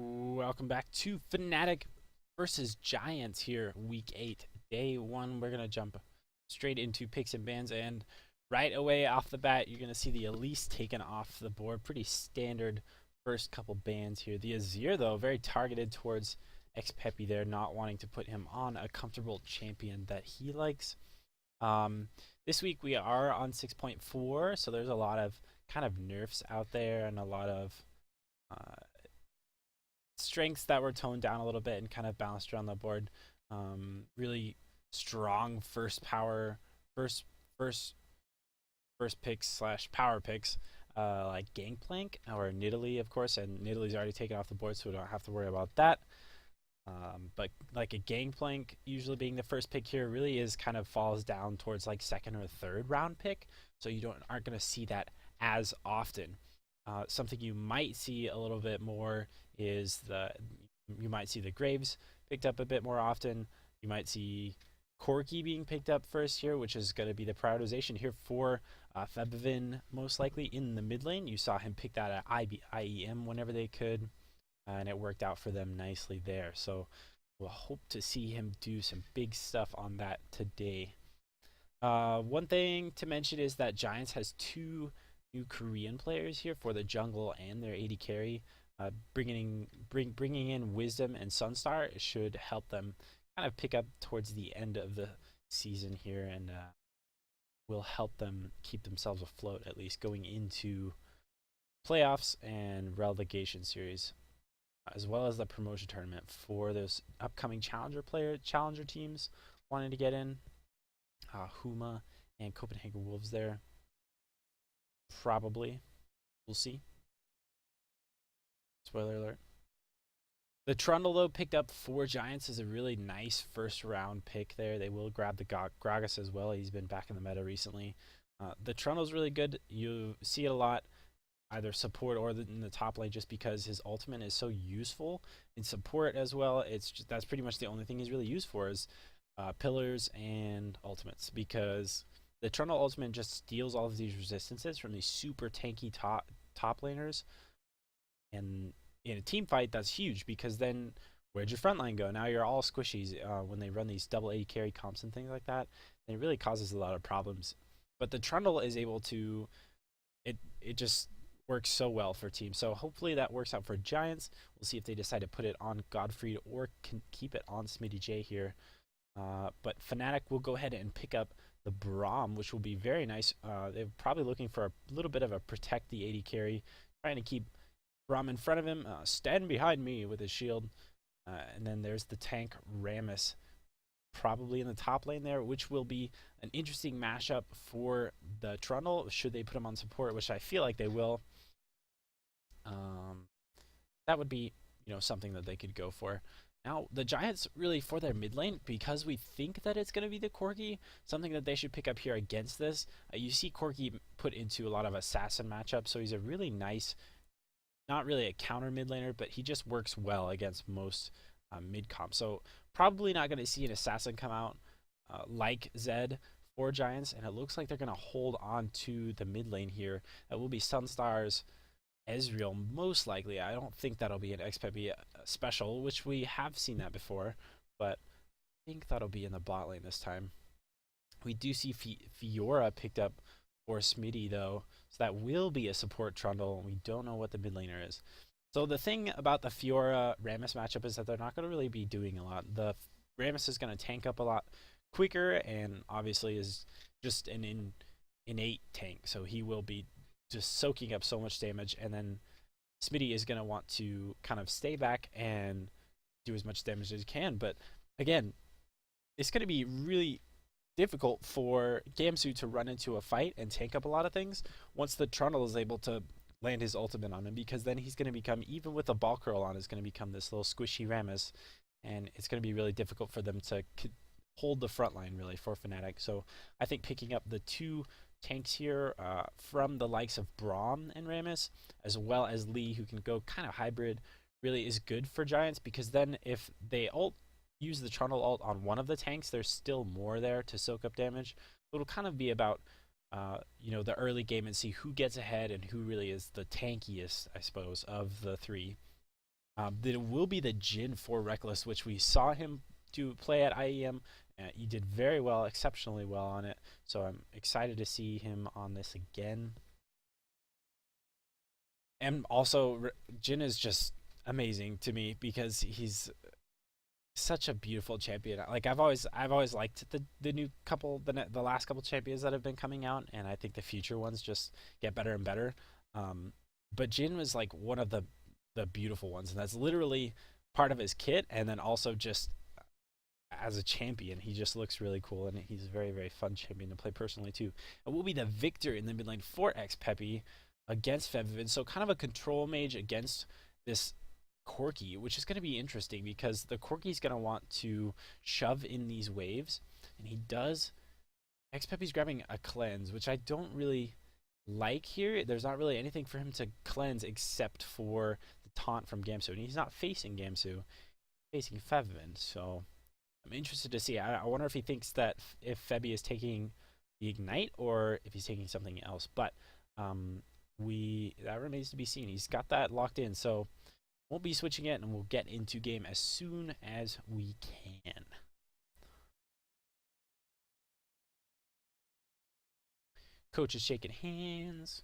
Welcome back to Fnatic versus Giants here, week 8, day 1. We're going to jump straight into picks and bans, and right away off the bat, you're going to see the Elise taken off the board. Pretty standard first couple bans here. The Azir, though, very targeted towards Xpepi there, not wanting to put him on a comfortable champion that he likes. This week we are on 6.4, so there's a lot of kind of nerfs out there and a lot of strengths that were toned down a little bit and kind of balanced around the board. Really strong first first picks slash power picks, like Gangplank or Nidalee, of course, and Nidalee's already taken off the board, so we don't have to worry about that. But like a Gangplank usually being the first pick here really is kind of falls down towards like second or third round pick, so you aren't going to see that as often. Something you might see a little bit more is you might see the Graves picked up a bit more often. You might see Corki being picked up first here, which is going to be the prioritization here for Febvin, most likely in the mid lane. You saw him pick that at IEM whenever they could, and it worked out for them nicely there. So we'll hope to see him do some big stuff on that today. One thing to mention is that Giants has two new Korean players here for the jungle and their AD carry. Bringing in Wisdom and Sunstar should help them kind of pick up towards the end of the season here, and will help them keep themselves afloat, at least going into playoffs and relegation series, as well as the promotion tournament for those upcoming challenger teams wanting to get in. Huma and Copenhagen Wolves there. Probably. We'll see. Spoiler alert. The Trundle, though, picked up for Giants is a really nice first round pick there. They will grab the Gragas as well. He's been back in the meta recently. The Trundle's really good. You see it a lot, either support or in the top lane, just because his ultimate is so useful in support as well. That's pretty much the only thing he's really used for is pillars and ultimates, because the Trundle ultimate just steals all of these resistances from these super tanky top laners. And in a team fight, that's huge, because then where'd your front line go? Now you're all squishies when they run these double AD carry comps and things like that. And it really causes a lot of problems. But the Trundle is able to, it just works so well for teams. So hopefully that works out for Giants. We'll see if they decide to put it on Godfrey or can keep it on Smitty J here. But Fnatic will go ahead and pick up the Braum, which will be very nice. They're probably looking for a little bit of a protect the AD carry, trying to keep Braum in front of him, stand behind me with his shield. And then there's the tank Rammus, probably in the top lane there, which will be an interesting mashup for the Trundle, should they put him on support, which I feel like they will. That would be, something that they could go for. Now, the Giants, really, for their mid lane, because we think that it's going to be the Corki, something that they should pick up here against this. You see Corki put into a lot of assassin matchups, so he's a really nice, not really a counter mid laner, but he just works well against most mid comp. So probably not going to see an assassin come out like Zed for Giants, and it looks like they're going to hold on to the mid lane here. That will be Sunstar's Ezreal, most likely. I don't think that'll be an Xpepi special, which we have seen that before, but I think that'll be in the bot lane this time. We do see Fiora picked up for Smitty, though, so that will be a support Trundle, and we don't know what the mid laner is. So the thing about the Fiora Rammus matchup is that they're not going to really be doing a lot. The Rammus is going to tank up a lot quicker, and obviously is just an innate tank, so he will be just soaking up so much damage, and then Smitty is going to want to kind of stay back and do as much damage as he can. But again, it's going to be really difficult for Gamsu to run into a fight and tank up a lot of things once the Trundle is able to land his ultimate on him, because then he's going to become, even with a ball curl on, is going to become this little squishy Rammus, and it's going to be really difficult for them to hold the front line, really, for Fnatic. So I think picking up the two tanks here from the likes of Braum and Rammus, as well as Lee, who can go kind of hybrid, really is good for Giants, because then if they use the Trundle ult on one of the tanks, there's still more there to soak up damage. It'll kind of be about the early game and see who gets ahead and who really is the tankiest, I suppose, of the three. There will be the Jin for Reckless, which we saw him play at IEM. He did very well, exceptionally well on it. So I'm excited to see him on this again. And also, Jin is just amazing to me because he's such a beautiful champion. Like I've always liked the new couple, the last couple champions that have been coming out, and I think the future ones just get better and better. But Jin was like one of the beautiful ones, and that's literally part of his kit, and then also just as a champion, he just looks really cool, and he's a very, very fun champion to play personally too. It will be the victor in the mid lane for xPeppy against Febiven, so kind of a control mage against this Corki, which is going to be interesting because the Corki's going to want to shove in these waves, and he does. xPeppy's grabbing a cleanse, which I don't really like here. There's not really anything for him to cleanse except for the taunt from Gamsu, and he's not facing Gamsu, facing Febiven, so I'm interested to see. I wonder if he thinks that if Febi is taking the Ignite or if he's taking something else. But that remains to be seen. He's got that locked in, so won't be switching it, and we'll get into game as soon as we can. Coach is shaking hands.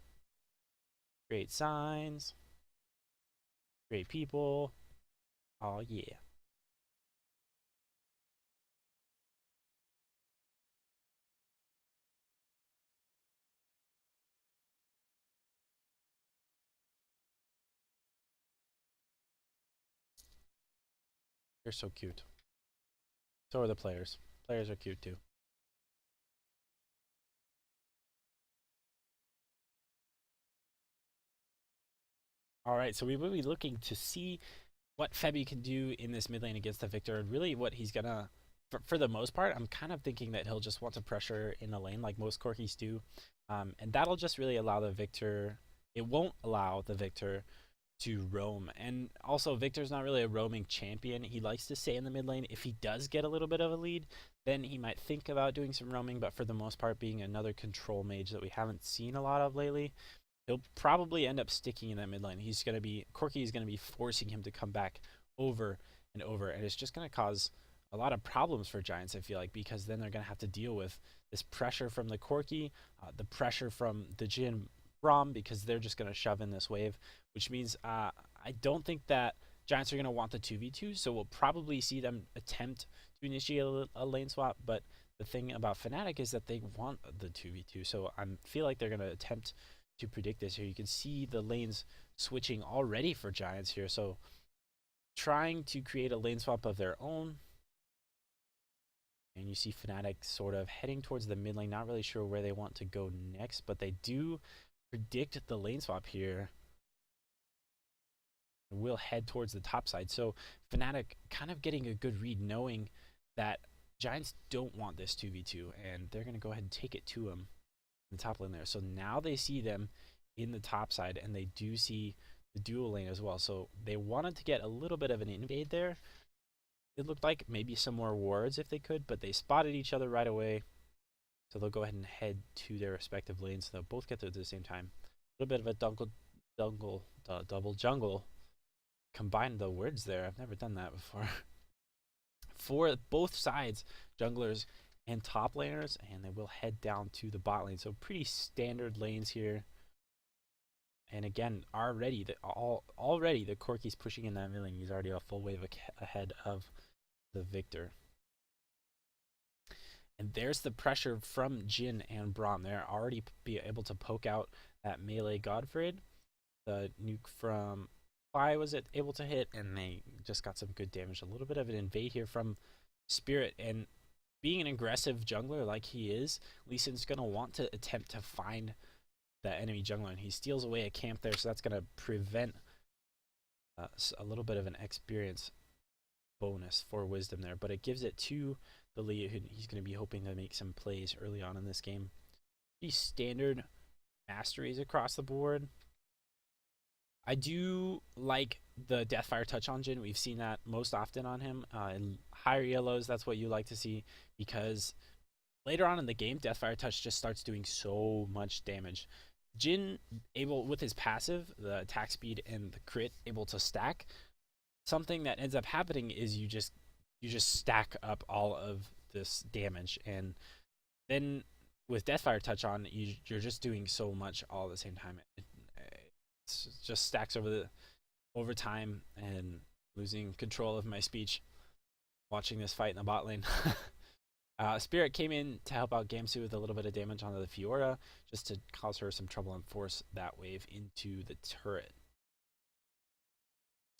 Great signs. Great people. Oh yeah. They're so cute. So are the players. Players are cute too. All right, so we will be looking to see what Febi can do in this mid lane against the Victor, and really what he's gonna. For the most part, I'm kind of thinking that he'll just want to pressure in the lane like most Corkis do, and that'll just really allow the Victor. It won't allow the Victor to roam, and also Victor's not really a roaming champion. He likes to stay in the mid lane. If he does get a little bit of a lead, then he might think about doing some roaming, but for the most part, being another control mage that we haven't seen a lot of lately, he'll probably end up sticking in that mid lane. Corki is gonna be forcing him to come back over and over, and it's just gonna cause a lot of problems for Giants, I feel like, because then they're gonna have to deal with this pressure from the Corki, the pressure from the Jin Braum, because they're just gonna shove in this wave, which means I don't think that Giants are gonna want the 2v2, so we'll probably see them attempt to initiate a lane swap, but the thing about Fnatic is that they want the 2v2, so I feel like they're gonna attempt to predict this here. You can see the lanes switching already for Giants here, so trying to create a lane swap of their own. And you see Fnatic sort of heading towards the mid lane, not really sure where they want to go next, but they do predict the lane swap here. Will head towards the top side. So Fnatic kind of getting a good read, knowing that Giants don't want this 2v2, and they're going to go ahead and take it to them in the top lane there. So now they see them in the top side, and they do see the dual lane as well. So they wanted to get a little bit of an invade there. It looked like maybe some more wards if they could, but they spotted each other right away. So they'll go ahead and head to their respective lanes. So they'll both get there at the same time. A little bit of a double jungle. Combine the words there. I've never done that before. For both sides, junglers and top laners, and they will head down to the bot lane. So pretty standard lanes here. And again, already the Corki's pushing in that mid lane. He's already a full wave ahead of the Victor. And there's the pressure from Jin and Braum. They're already able to poke out that melee Godfred. The nuke from Fly was able to hit, and they just got some good damage. A little bit of an invade here from Spirit, and being an aggressive jungler like he is, Lee Sin's going to want to attempt to find that enemy jungler, and he steals away a camp there, so that's going to prevent a little bit of an experience bonus for Wisdom there, but it gives it to the Lee. He's going to be hoping to make some plays early on in this game. These standard masteries across the board. I do like the Deathfire touch on Jin. We've seen that most often on him. In higher yellows, that's what you like to see, because later on in the game, Deathfire touch just starts doing so much damage. Jin, able with his passive, the attack speed and the crit, able to stack, something that ends up happening is you just stack up all of this damage, and then with Deathfire Touch on, you're just doing so much all at the same time. It just stacks over time, and losing control of my speech watching this fight in the bot lane. Spirit came in to help out Gamsu with a little bit of damage onto the Fiora, just to cause her some trouble and force that wave into the turret.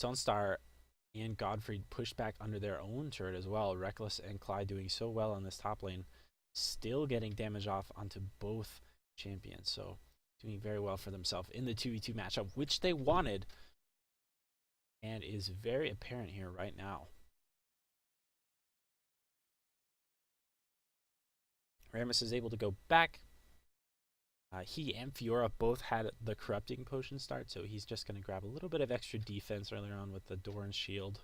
Sunstar and Godfrey pushed back under their own turret as well. Reckless and Clyde doing so well on this top lane, still getting damage off onto both champions. So doing very well for themselves in the 2v2 matchup, which they wanted, and is very apparent here right now. Rammus is able to go back. He and Fiora both had the corrupting potion start, so he's just going to grab a little bit of extra defense earlier on with the Doran shield.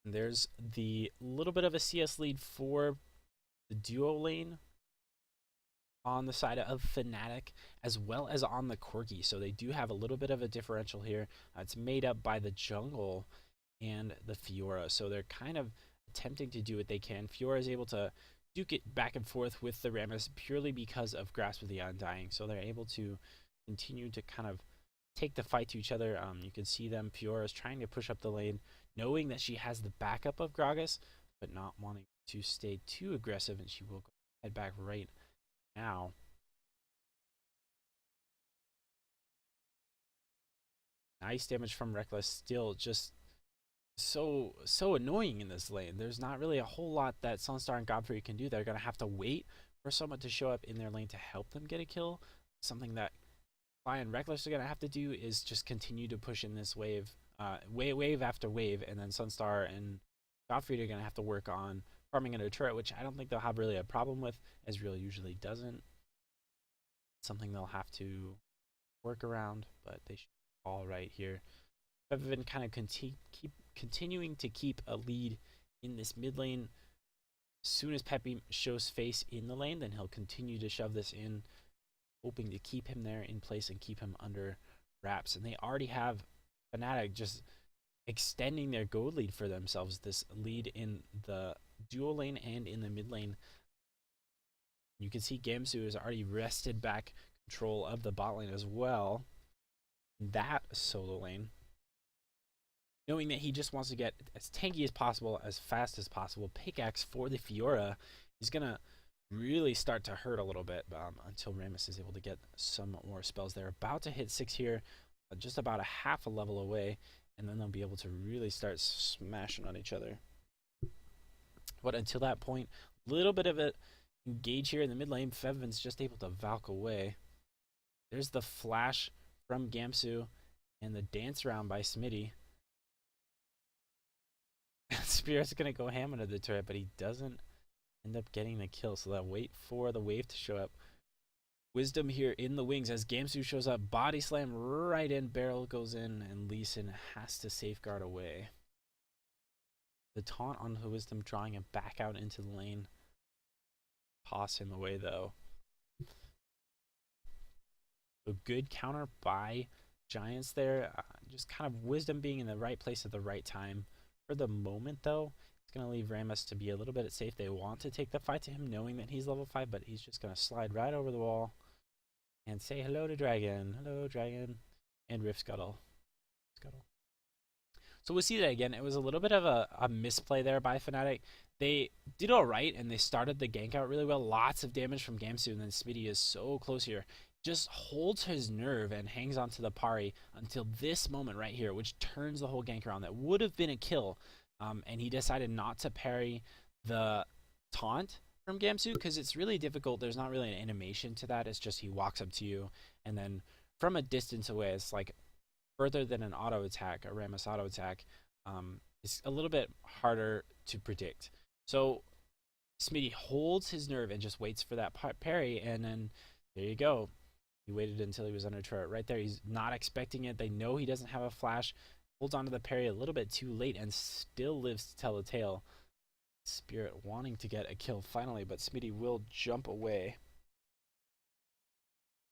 And there's the little bit of a CS lead for the duo lane on the side of Fnatic, as well as on the Corgi. So they do have a little bit of a differential here. It's made up by the jungle and the Fiora, so they're kind of attempting to do what they can. Fiora is able to duke it back and forth with the Rammus purely because of Grasp of the Undying, so they're able to continue to kind of take the fight to each other. You can see them. Fiora is trying to push up the lane, knowing that she has the backup of Gragas, but not wanting to stay too aggressive, and she will head back right now. Nice damage from Reckless, still just so annoying in this lane. There's not really a whole lot that Sunstar and Godfrey can do. They're going to have to wait for someone to show up in their lane to help them get a kill. Something that Fly and Reckless are going to have to do is just continue to push in this wave, wave after wave, and then Sunstar and Godfrey are going to have to work on farming under turret, which I don't think they'll have really a problem with. Ezreal usually doesn't. Something they'll have to work around, but they should be all right here. I've been kind of continuing to keep a lead in this mid lane. As soon as Peppy shows face in the lane, then he'll continue to shove this in, hoping to keep him there in place and keep him under wraps. And they already have Fnatic just extending their gold lead for themselves, this lead in the duo lane and in the mid lane. You can see Gamsu has already wrested back control of the bot lane as well. That solo lane, knowing that he just wants to get as tanky as possible, as fast as possible. Pickaxe for the Fiora is going to really start to hurt a little bit until Rammus is able to get some more spells. They're about to hit 6 here, just about a half a level away, and then they'll be able to really start smashing on each other. But until that point, a little bit of a engage here in the mid lane. Fevvin's just able to Valk away. There's the flash from Gamsu and the dance round by Smitty. Spirit's going to go ham under the turret, but he doesn't end up getting the kill, so they'll wait for the wave to show up. Wisdom here in the wings as Gamsu shows up. Body slam right in, barrel goes in, and Lee Sin has to safeguard away. The taunt on the Wisdom, drawing him back out into the lane. Toss him away, though. A good counter by Giants there. Just kind of Wisdom being in the right place at the right time. For the moment, though, it's going to leave Rammus to be a little bit safe. They want to take the fight to him, knowing that he's level 5, but he's just going to slide right over the wall and say hello to Dragon. Hello, Dragon. And Rift Scuttle. So we'll see that again. It was a little bit of a misplay there by Fnatic. They did all right, and they started the gank out really well. Lots of damage from Gamsu, and then Smitty is so close here. Just holds his nerve and hangs onto the parry until this moment right here, which turns the whole gank around. That would have been a kill, and he decided not to parry the taunt from Gamsu because it's really difficult. There's not really an animation to that. It's just he walks up to you, and then from a distance away, it's like further than an auto attack, a Rammus auto attack. It's a little bit harder to predict. So Smitty holds his nerve and just waits for that parry, and then there you go. He waited until he was under turret right there. He's not expecting it. They know he doesn't have a flash. Holds onto the parry a little bit too late and still lives to tell the tale. Spirit wanting to get a kill finally, but Smitty will jump away.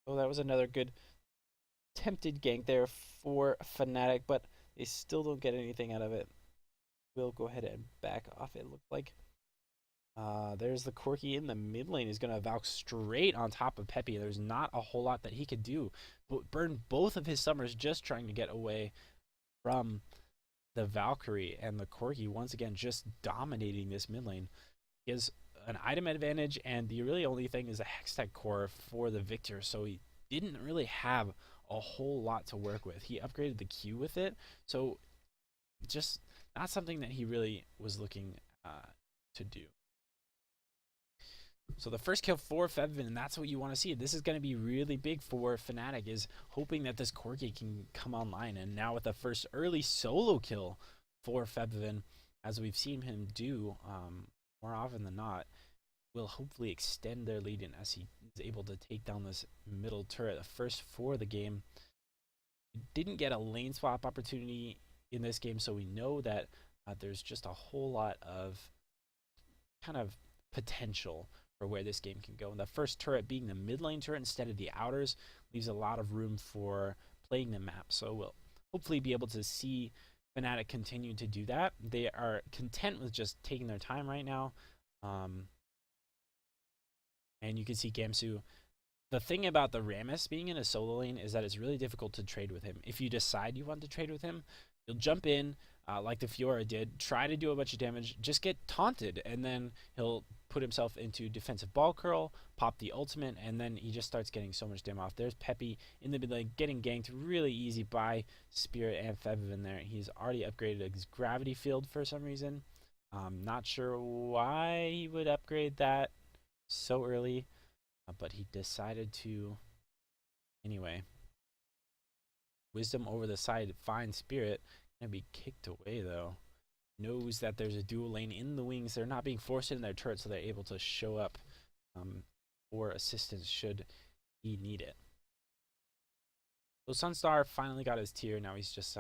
Oh, that was another good Attempted gank there for Fnatic, but they still don't get anything out of it. We'll go ahead and back off, it looked like. There's the Corki in the mid lane. He's going to Valk straight on top of Peppy. There's not a whole lot that he could do, but burn both of his summers just trying to get away from the Valkyrie. And the Corki, once again, just dominating this mid lane. He has an item advantage, and the really only thing is a Hextech core for the Victor, so he didn't really have a whole lot to work with. He upgraded the Q with it, so just not something that he really was looking to do. So the first kill for Fevin, and that's what you want to see. This is going to be really big for Fnatic, is hoping that this Corki can come online. And now with the first early solo kill for Fevin, as we've seen him do more often than not, will hopefully extend their lead in as he is able to take down this middle turret. The first for the game. Didn't get a lane swap opportunity in this game, so we know that there's just a whole lot of kind of potential for where this game can go. And the first turret being the mid lane turret instead of the outers leaves a lot of room for playing the map. So we'll hopefully be able to see Fnatic continue to do that. They are content with just taking their time right now. And you can see Gamsu. The thing about the Rammus being in a solo lane is that it's really difficult to trade with him. If you decide you want to trade with him, you'll jump in like the Fiora did, try to do a bunch of damage, just get taunted, and then he'll put himself into defensive ball curl, pop the ultimate, and then he just starts getting so much damage off. There's Peppy in the mid lane getting ganked really easy by Spirit and Fevin there. He's already upgraded his gravity field for some reason. Not sure why he would upgrade that so early, but he decided to anyway. Wisdom over the side, fine Spirit. Gonna be kicked away though. Knows that there's a dual lane in the wings. They're not being forced in their turret, so they're able to show up for assistance should he need it. So Sunstar finally got his tier. Now he's just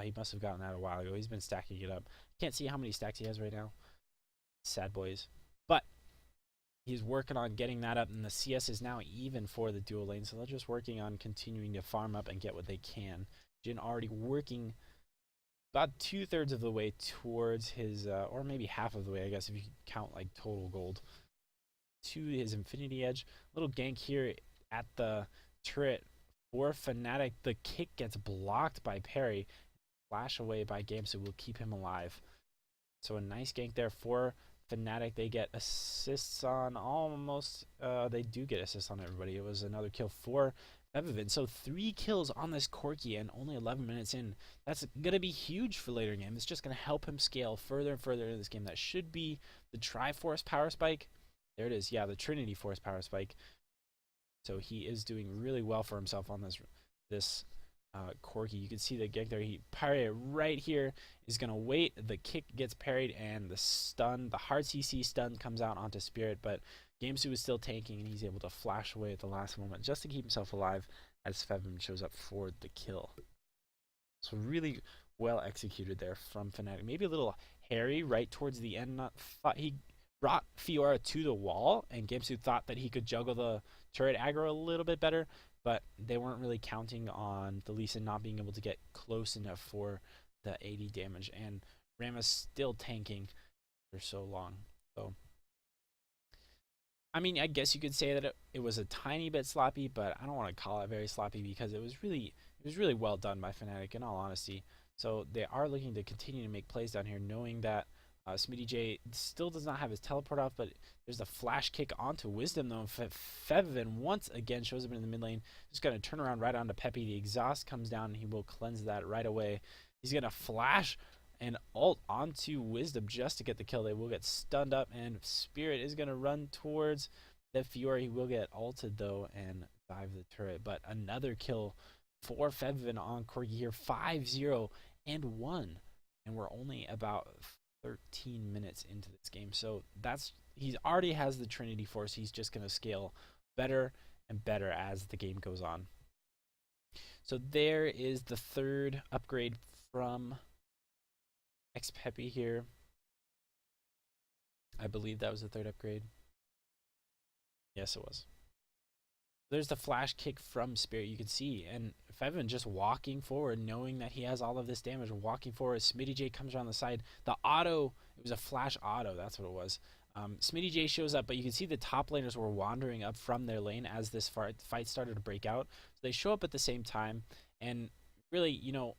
he must have gotten that a while ago. He's been stacking it up. Can't see how many stacks he has right now. Sad boys. But he's working on getting that up, and the CS is now even for the dual lane, so they're just working on continuing to farm up and get what they can. Jin already working about 2/3 of the way towards his, or maybe half of the way, I guess, if you count like total gold, to his Infinity Edge. Little gank here at the turret for Fnatic. The kick gets blocked by Parry. Flash away by Gamsu will keep him alive. So a nice gank there for Fnatic. They get assists on almost, they do get assists on everybody. It was another kill for Fevin. So 3 kills on this Corki and only 11 minutes in. That's going to be huge for later game. It's just going to help him scale further and further in this game. That should be the Triforce Power Spike. There it is. Yeah, the Trinity Force Power Spike. So he is doing really well for himself on this Corki. You can see the gank there. He parried right here. Is going to wait. The kick gets parried, and the stun, the hard CC stun comes out onto Spirit, but Gamsu is still tanking, and he's able to flash away at the last moment just to keep himself alive as Fevin shows up for the kill. So really well executed there from Fnatic. Maybe a little hairy right towards the end. He brought Fiora to the wall, and Gamsu thought that he could juggle the turret aggro a little bit better, but they weren't really counting on the Lee Sin not being able to get close enough for the 80 damage, and Rammus still tanking for so long. So I mean, I guess you could say that it was a tiny bit sloppy, but I don't want to call it very sloppy because it was really well done by Fnatic, in all honesty. So they are looking to continue to make plays down here, knowing that Smitty J still does not have his teleport off, but there's a flash kick onto Wisdom though. Fevin once again shows up in the mid lane, just going to turn around right onto Peppy. The exhaust comes down, and he will cleanse that right away. He's going to flash and ult onto Wisdom just to get the kill. They will get stunned up, and Spirit is going to run towards the Fiora. He will get ulted though and dive the turret, but another kill for Fevin on Corgi here. 5-0 and 1, and we're only about 13 minutes into this game. So he already has the Trinity Force. He's just going to scale better and better as the game goes on. So there is the third upgrade from Peppy here. I believe that was the third upgrade. Yes, it was. There's the flash kick from Spirit, you can see, and Fevin just walking forward, knowing that he has all of this damage, walking forward. Smitty J comes around the side. The auto, it was a flash auto, that's what it was. Smitty J shows up, but you can see the top laners were wandering up from their lane as this fight started to break out. So they show up at the same time, and really, you know,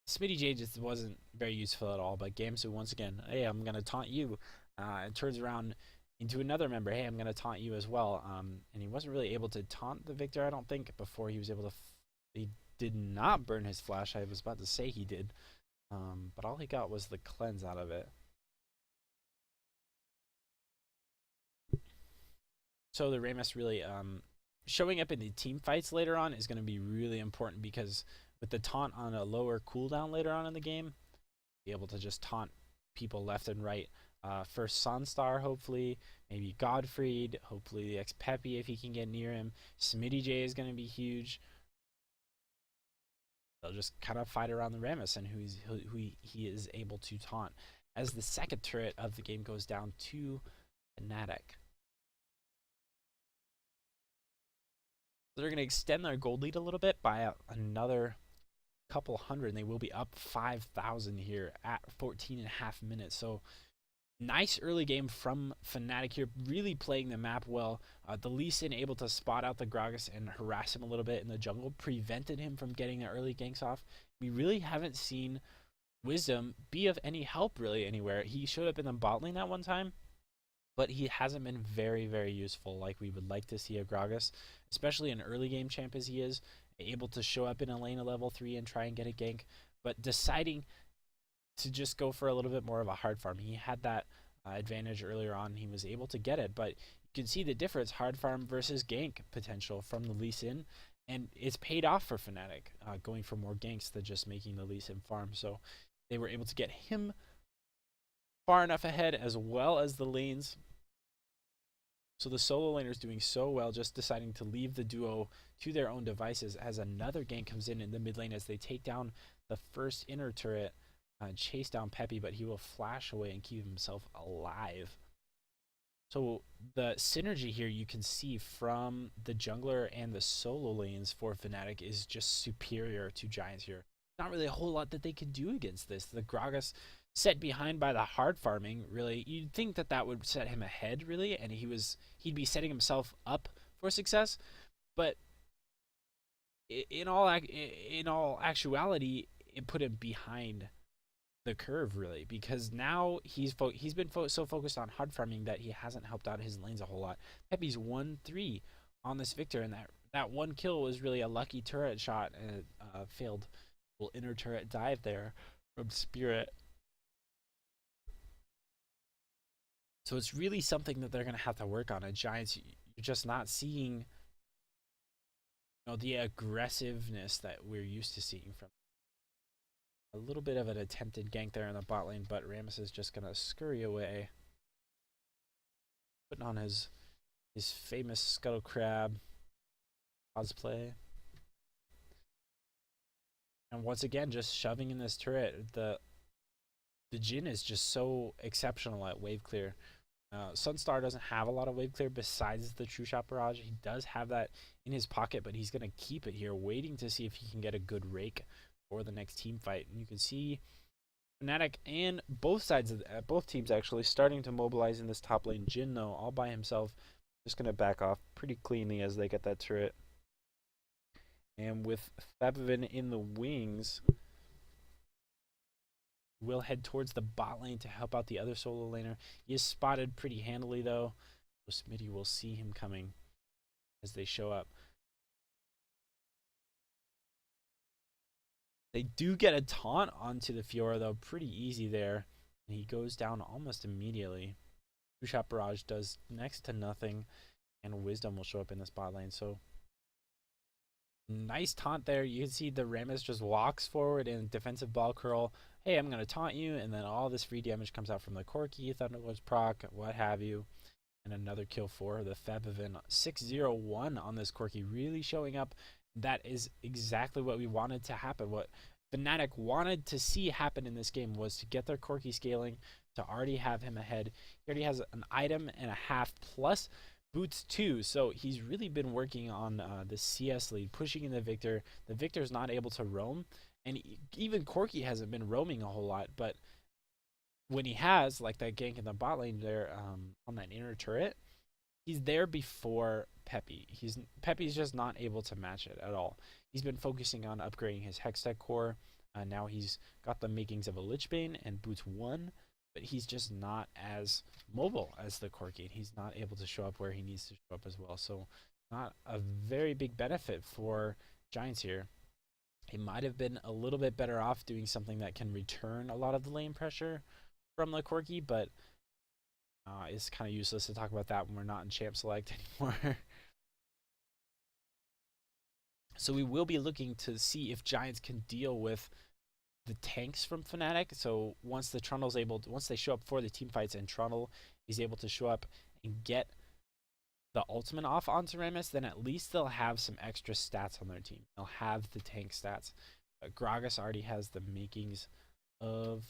Smitty J just wasn't very useful at all. But Gamsu, once again, hey, I'm going to taunt you. And turns around into another member, hey, I'm going to taunt you as well. And he wasn't really able to taunt the Victor, I don't think, before he was able to. He did not burn his flash. I was about to say he did. But all he got was the cleanse out of it. So the Ramus really showing up in the team fights later on is going to be really important, because with the taunt on a lower cooldown later on in the game, be able to just taunt people left and right. First Sunstar, hopefully, maybe Godfried, hopefully the ex-Peppy if he can get near him. Smitty J is going to be huge. They'll just kind of fight around the Ramus and who he is able to taunt. As the second turret of the game goes down to Fnatic. They're going to extend their gold lead a little bit by another couple hundred, and they will be up 5,000 here at 14.5 minutes. So nice early game from Fnatic here, really playing the map well. The Lee Sin able to spot out the Gragas and harass him a little bit in the jungle, prevented him from getting the early ganks off. We really haven't seen Wisdom be of any help really anywhere. He showed up in the bot lane that one time, but he hasn't been very, very useful like we would like to see a Gragas, especially an early game champ as he is, able to show up in a lane of level 3 and try and get a gank, but deciding to just go for a little bit more of a hard farm. He had that advantage earlier on. He was able to get it, but you can see the difference, hard farm versus gank potential from the Lee Sin, and it's paid off for Fnatic, going for more ganks than just making the Lee Sin farm. So they were able to get him far enough ahead, as well as the lanes. So the solo laners doing so well, just deciding to leave the duo to their own devices as another gank comes in the mid lane as they take down the first inner turret, chase down Peppy, but he will flash away and keep himself alive. So the synergy here you can see from the jungler and the solo lanes for Fnatic is just superior to Giants here. Not really a whole lot that they can do against this. The Gragas set behind by the hard farming, really, you'd think that that would set him ahead, really, and he'd be setting himself up for success. But in all actuality, it put him behind the curve, really, because now he's been so focused on hard farming that he hasn't helped out his lanes a whole lot. Peppy's 1-3 on this Victor, and that one kill was really a lucky turret shot, and failed little inner turret dive there from Spirit. So it's really something that they're going to have to work on. At Giants, you're just not seeing, the aggressiveness that we're used to seeing from. A little bit of an attempted gank there in the bot lane, but Ramus is just going to scurry away, putting on his famous Scuttle Crab cosplay. And once again, just shoving in this turret. The Jhin is just so exceptional at wave clear. Sunstar doesn't have a lot of wave clear besides the True Shot Barrage. He does have that in his pocket, but he's going to keep it here, waiting to see if he can get a good rake for the next team fight. And you can see Fnatic and both teams actually starting to mobilize in this top lane. Jhin, though, all by himself, just going to back off pretty cleanly as they get that turret. And with Fabivin in the wings, will head towards the bot lane to help out the other solo laner. He is spotted pretty handily, though. So Smitty will see him coming as they show up. They do get a taunt onto the Fiora, though, pretty easy there. And he goes down almost immediately. True Shot Barrage does next to nothing, and Wisdom will show up in this bot lane. So nice taunt there. You can see the Ramus just walks forward in defensive ball curl. Hey, I'm going to taunt you, and then all this free damage comes out from the Corki, Thunderlord's proc, what have you. And another kill for the Fabivin. 6-0-1 on this Corki, really showing up. That is exactly what we wanted to happen. What Fnatic wanted to see happen in this game was to get their Corki scaling, to already have him ahead. He already has an item and a half plus Boots 2. So he's really been working on the CS lead, pushing in the Victor. The Victor's not able to roam, and even Corki hasn't been roaming a whole lot, but when he has, like that gank in the bot lane there on that inner turret, he's there before Peppy. Peppy's just not able to match it at all. He's been focusing on upgrading his Hextech core. Now he's got the makings of a Lichbane and Boots 1, but he's just not as mobile as the Corki. He's not able to show up where he needs to show up as well. So not a very big benefit for Giants here. He might have been a little bit better off doing something that can return a lot of the lane pressure from the Corki, but it's kind of useless to talk about that when we're not in Champ Select anymore. So we will be looking to see if Giants can deal with the tanks from Fnatic. So once they show up for the team fights and Trundle is able to show up and get the ultimate off onto Rammus, then at least they'll have some extra stats on their team. They'll have the tank stats. Gragas already has the makings of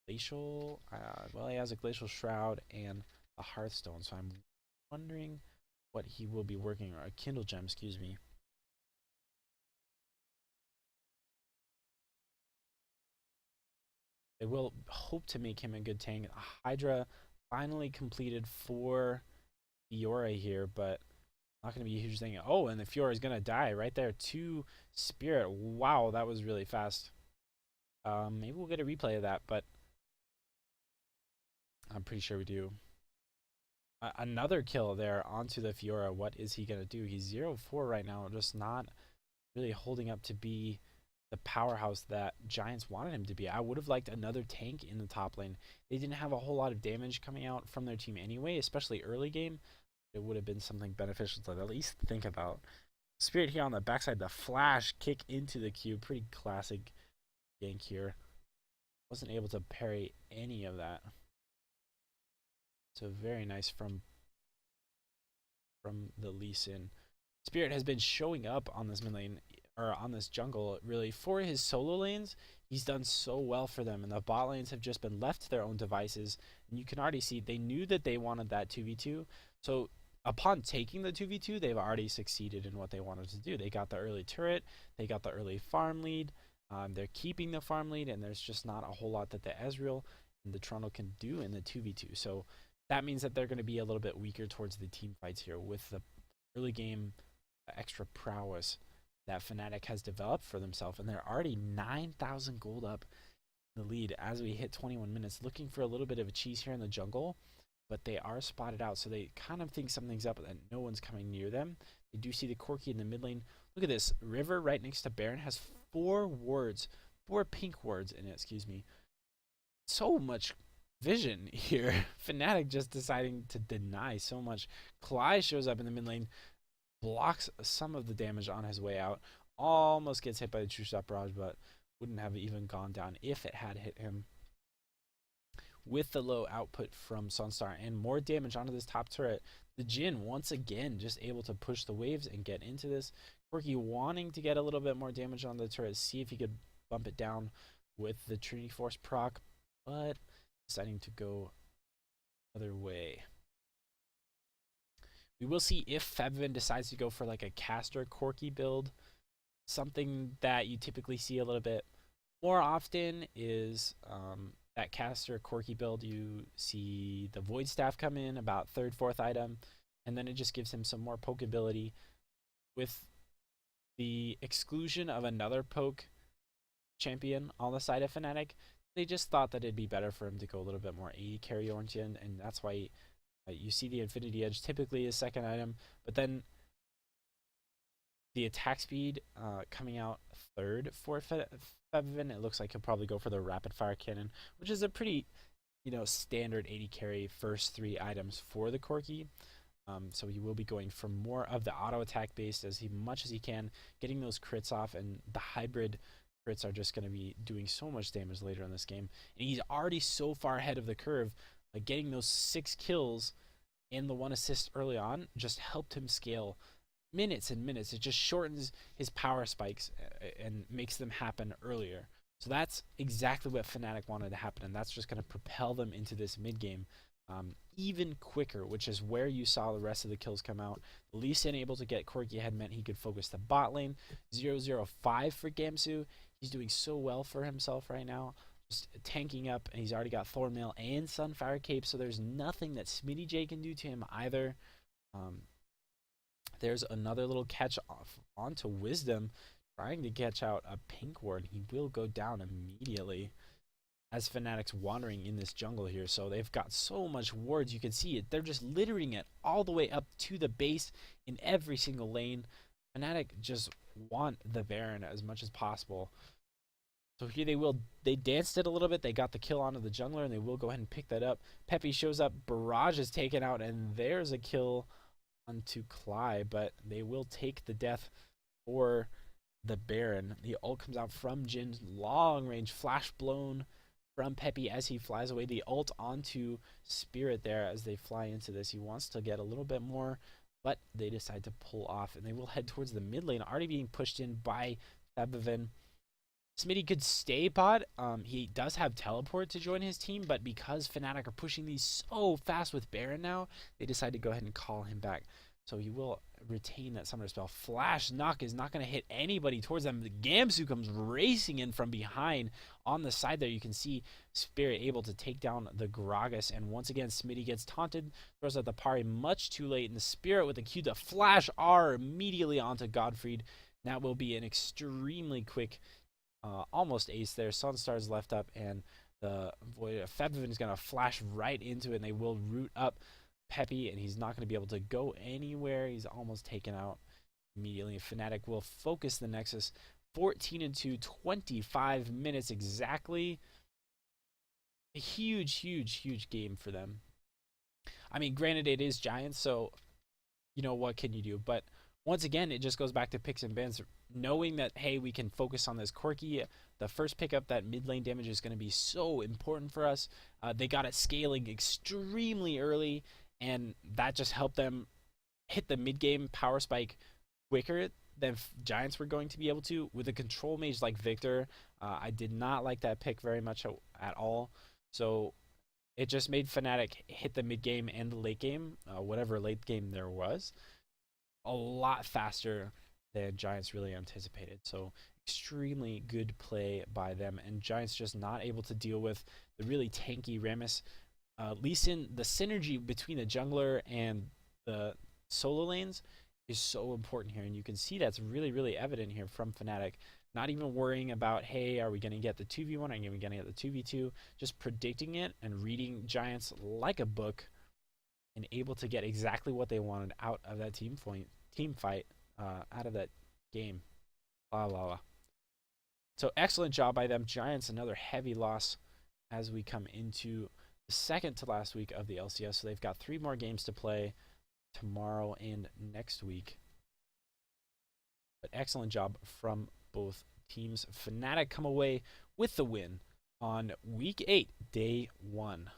Glacial. Well, he has a Glacial Shroud and a Hearthstone, so I'm wondering what he will be working on. A Kindle Gem, excuse me. They will hope to make him a good tank. Hydra finally completed for Fiora here, but not going to be a huge thing. Oh, and the Fiora is going to die right there to Spirit. Wow, that was really fast. Maybe we'll get a replay of that, but I'm pretty sure we do. Another kill there onto the Fiora. What is he going to do? He's 0-4 right now, just not really holding up to be the powerhouse that Giants wanted him to be. I would have liked another tank in the top lane. They didn't have a whole lot of damage coming out from their team anyway, especially early game. It would have been something beneficial to at least think about. Spirit here on the backside, the flash kick into the cube. Pretty classic gank here. Wasn't able to parry any of that. So very nice from the Lee Sin. Spirit has been showing up on this mid lane, or on this jungle, really, for his solo lanes. He's done so well for them, and the bot lanes have just been left to their own devices. And you can already see they knew that they wanted that 2v2. So upon taking the 2v2, they've already succeeded in what they wanted to do. They got the early turret, they got the early farm lead, they're keeping the farm lead, and there's just not a whole lot that the Ezreal and the Trundle can do in the 2v2. So that means that they're going to be a little bit weaker towards the team fights here with the early game extra prowess that Fnatic has developed for themselves, and they're already 9,000 gold up in the lead as we hit 21 minutes, looking for a little bit of a cheese here in the jungle, but they are spotted out, so they kind of think something's up and no one's coming near them. They do see the Corki in the mid lane. Look at this. River right next to Baron has 4 pink wards in it, excuse me. So much vision here. Fnatic just deciding to deny so much. Clyde shows up in the mid lane, blocks some of the damage on his way out, almost gets hit by the True Shot Barrage, but wouldn't have even gone down if it had hit him. With the low output from Sunstar and more damage onto this top turret, the Jhin once again just able to push the waves and get into this. Corki wanting to get a little bit more damage on the turret, see if he could bump it down with the Trinity Force proc, but deciding to go other way. We will see if Fevin decides to go for like a caster Corki build. Something that you typically see a little bit more often is that caster Corki build. You see the Void Staff come in about 3rd, 4th item, and then it just gives him some more poke ability. With the exclusion of another poke champion on the side of Fnatic, they just thought that it'd be better for him to go a little bit more AD carry oriented, and that's why you see the Infinity Edge typically is 2nd item, but then the attack speed coming out 3rd for Fevin. It looks like he'll probably go for the Rapid Fire Cannon, which is a pretty, standard AD carry first 3 items for the Corki. So he will be going for more of the auto attack based as much as he can, getting those crits off, and the hybrid crits are just going to be doing so much damage later in this game. And he's already so far ahead of the curve. Getting those 6 kills and the 1 assist early on just helped him scale minutes and minutes. It just shortens his power spikes and makes them happen earlier. So that's exactly what Fnatic wanted to happen, and that's just going to propel them into this mid game. even quicker, which is where you saw the rest of the kills come out. Lee Sin able to get Corki ahead meant he could focus the bot lane. 0-0-5 for Gamsu. He's doing so well for himself right now. Just tanking up, and he's already got Thornmail and Sunfire Cape, so there's nothing that Smitty J can do to him either. There's another little catch off onto Wisdom, trying to catch out a Pink Ward. He will go down immediately as Fnatic's wandering in this jungle here. So they've got so much wards, you can see it. They're just littering it all the way up to the base in every single lane. Fnatic just want the Baron as much as possible. So here they danced it a little bit. They got the kill onto the jungler, and they will go ahead and pick that up. Peppy shows up, Barrage is taken out, and there's a kill onto Cly, but they will take the death for the Baron. The ult comes out from Jhin, long range flash blown from Peppy as he flies away. The ult onto Spirit there as they fly into this. He wants to get a little bit more, but they decide to pull off, and they will head towards the mid lane, already being pushed in by Febvin. Smitty could stay pod. He does have teleport to join his team, but because Fnatic are pushing these so fast with Baron now, they decide to go ahead and call him back. So he will retain that summoner spell. Flash knock is not going to hit anybody towards them. The Gamsu comes racing in from behind. On the side there, you can see Spirit able to take down the Gragas. And once again, Smitty gets taunted, throws out the parry much too late. And the Spirit with the Q to flash R immediately onto Godfried. That will be an extremely quick almost ace there. Sunstar's left up, and the Febvin is going to flash right into it, and they will root up Peppy, and he's not going to be able to go anywhere. He's almost taken out immediately. Fnatic will focus the Nexus. 14-2, 25 minutes exactly. A huge game for them. I mean, granted, it is Giants, so you know, what can you do? But once again, it just goes back to picks and bans. Knowing that, hey, we can focus on this Corki. The first pickup, that mid lane damage, is going to be so important for us. They got it scaling extremely early, and that just helped them hit the mid game power spike quicker than Giants were going to be able to. With a control mage like Victor, I did not like that pick very much at all. So it just made Fnatic hit the mid game and the late game, whatever late game there was, a lot faster than Giants really anticipated. So extremely good play by them, and Giants just not able to deal with the really tanky Rammus. Lee Sin, the synergy between the jungler and the solo lanes is so important here, and you can see that's really evident here from Fnatic. Not even worrying about, hey, are we going to get the 2v1, are we going to get the 2v2, just predicting it and reading Giants like a book, and able to get exactly what they wanted out of that team fight, out of that game. So excellent job by them. Giants, another heavy loss as we come into the second to last week of the LCS. So they've got 3 more games to play tomorrow and next week. But excellent job from both teams. Fnatic come away with the win on week 8, day 1.